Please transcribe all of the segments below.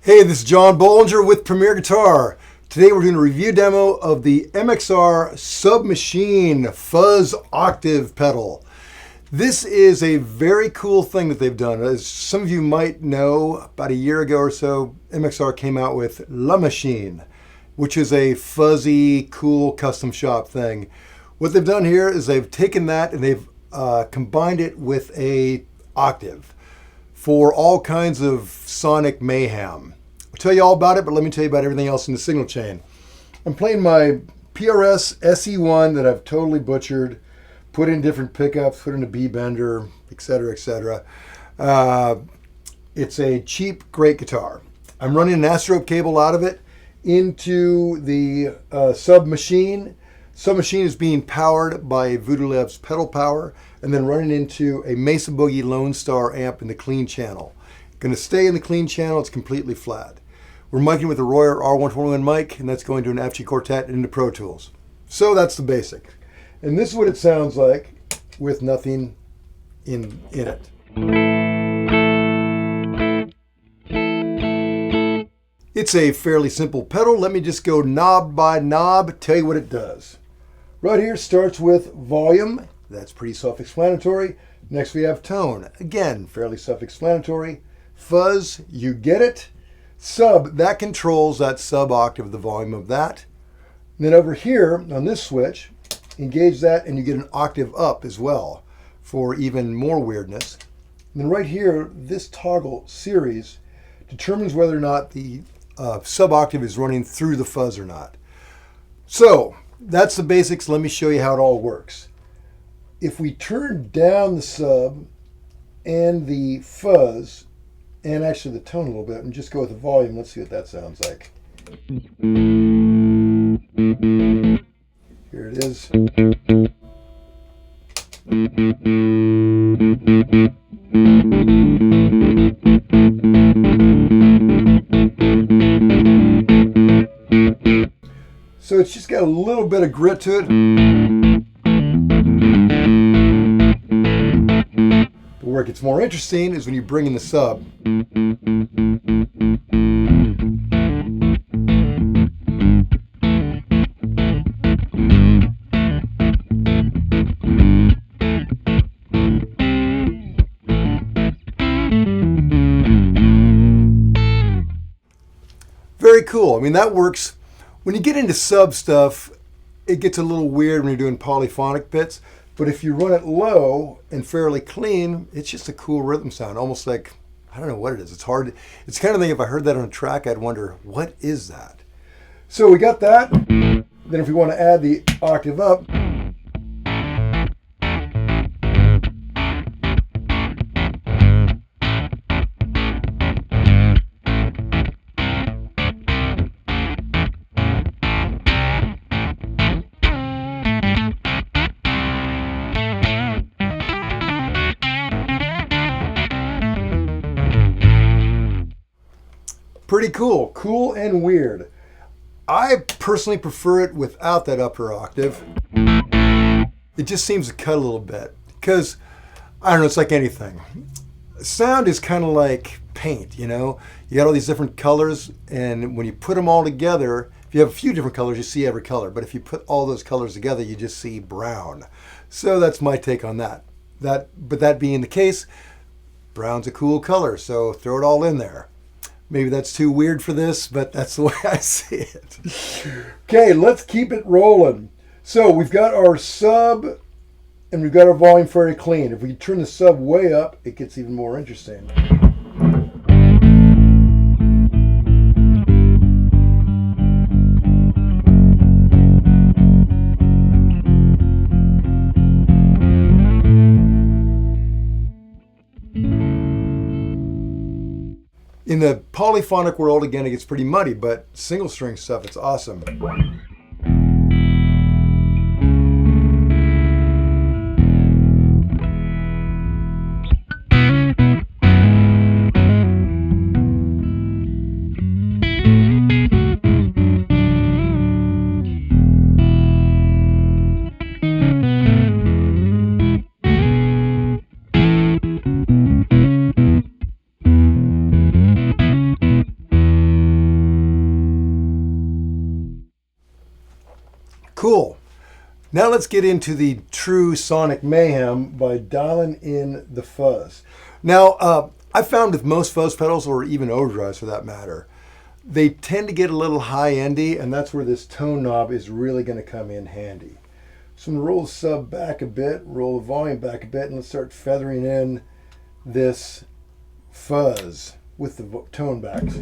Hey, this is John Bollinger with Premier Guitar. Today we're doing a review demo of the MXR Sub Machine Fuzz Octave pedal. This is a very cool thing that they've done. As some of you might know, about a year ago or so, MXR came out with La Machine, which is a fuzzy, cool custom shop thing. What they've done here is they've taken that and they've combined it with a octave for all kinds of sonic mayhem. I'll tell you all about it, but let me tell you about everything else in the signal chain. I'm playing my PRS SE1 that I've totally butchered, put in different pickups, put in a B-bender, etc., etc. It's a cheap, great guitar. I'm running an Astrope cable out of it into the Sub Machine. Sub Machine is being powered by Voodoo Labs pedal power and then running into a Mesa Boogie Lone Star amp in the clean channel. Going to stay in the clean channel, it's completely flat. We're miking with a Royer R121 mic, and that's going to an FG Quartet into Pro Tools. So that's the basic. And this is what it sounds like with nothing in it. It's a fairly simple pedal. Let me just go knob by knob, tell you what it does. Right here starts with volume. That's pretty self-explanatory. Next we have tone. Again, fairly self-explanatory. Fuzz, you get it. Sub, that controls that sub-octave, the volume of that. And then over here on this switch, engage that and you get an octave up as well for even more weirdness. And then right here, this toggle series determines whether or not the sub-octave is running through the fuzz or not. So that's the basics. Let me show you how it all works. If we turn down the sub and the fuzz, and actually the tone a little bit, and just go with the volume, let's see what that sounds like. Here it is. So it's just got a little bit of grit to it. But where it gets more interesting is when you bring in the sub. Very cool. I mean, that works. When you get into sub stuff, it gets a little weird when you're doing polyphonic bits. But if you run it low and fairly clean, it's just a cool rhythm sound. Almost like, I don't know what it is. It's hard. It's the kind of thing, if I heard that on a track, I'd wonder, what is that? So we got that. Then if we want to add the octave up, pretty cool. Cool and weird. I personally prefer it without that upper octave. It just seems to cut a little bit. Because, I don't know, it's like anything. Sound is kind of like paint, you know? You got all these different colors, and when you put them all together, if you have a few different colors, you see every color. But if you put all those colors together, you just see brown. So that's my take on that. But that being the case, brown's a cool color, so throw it all in there. Maybe that's too weird for this, but that's the way I see it. Okay, let's keep it rolling. So we've got our sub and we've got our volume very clean. If we turn the sub way up, it gets even more interesting. In the polyphonic world, again, it gets pretty muddy, but single string stuff, it's awesome. Cool. Now let's get into the true sonic mayhem by dialing in the fuzz. Now, I found with most fuzz pedals, or even overdrives for that matter, they tend to get a little high-endy, and that's where this tone knob is really going to come in handy. So I'm going to roll the sub back a bit, roll the volume back a bit, and let's start feathering in this fuzz with the tone backs.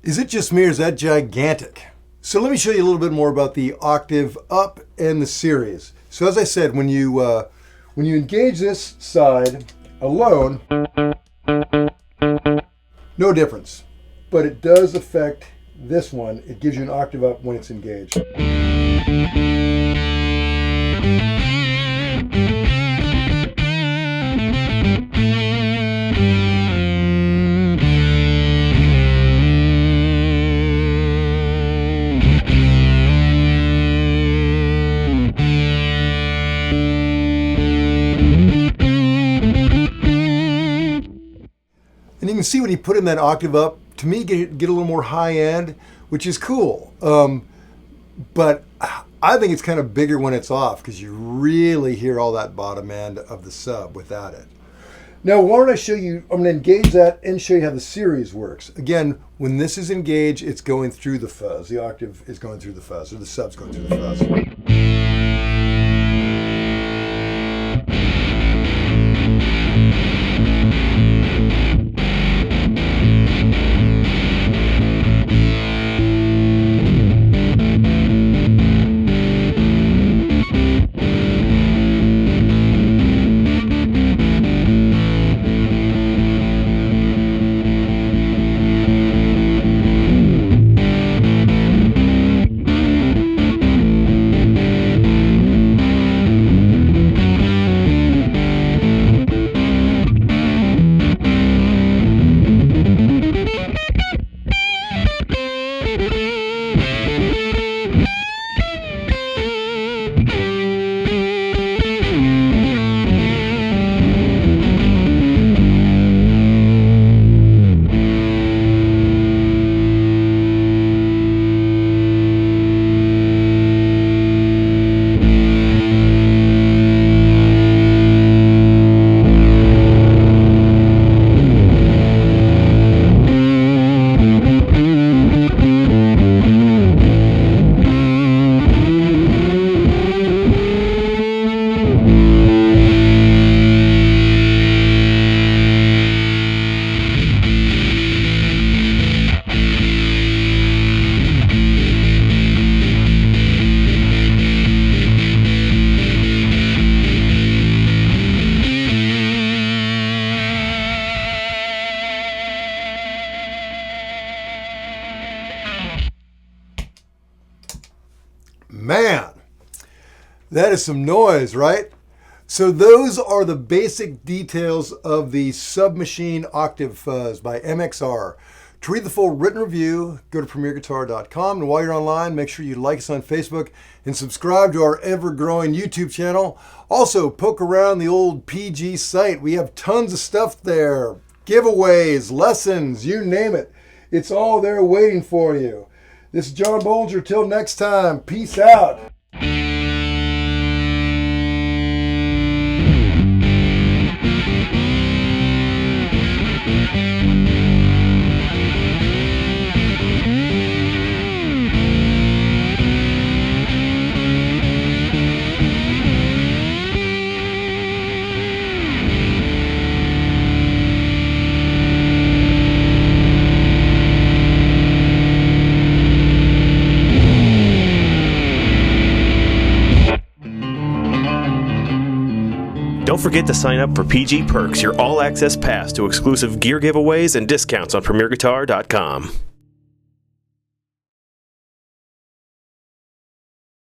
Is it just me or is that gigantic? So let me show you a little bit more about the octave up and the series. So as I said, when you engage this side alone, no difference. But it does affect this one. It gives you an octave up when it's engaged. And you can see when you put in that octave up, to me, get a little more high end, which is cool. But I think it's kind of bigger when it's off because you really hear all that bottom end of the sub without it. Now, why don't I show you, I'm going to engage that and show you how the series works. Again, when this is engaged, it's going through the fuzz. The octave is going through the fuzz, or the sub's going through the fuzz. That is some noise, right? So those are the basic details of the Submachine Octave Fuzz by MXR. To read the full written review, go to premierguitar.com. And while you're online, make sure you like us on Facebook and subscribe to our ever-growing YouTube channel. Also, poke around the old PG site. We have tons of stuff there. Giveaways, lessons, you name it. It's all there waiting for you. This is John Bolger. Till next time, peace out. Don't forget to sign up for PG Perks, your all-access pass to exclusive gear giveaways and discounts on premierguitar.com.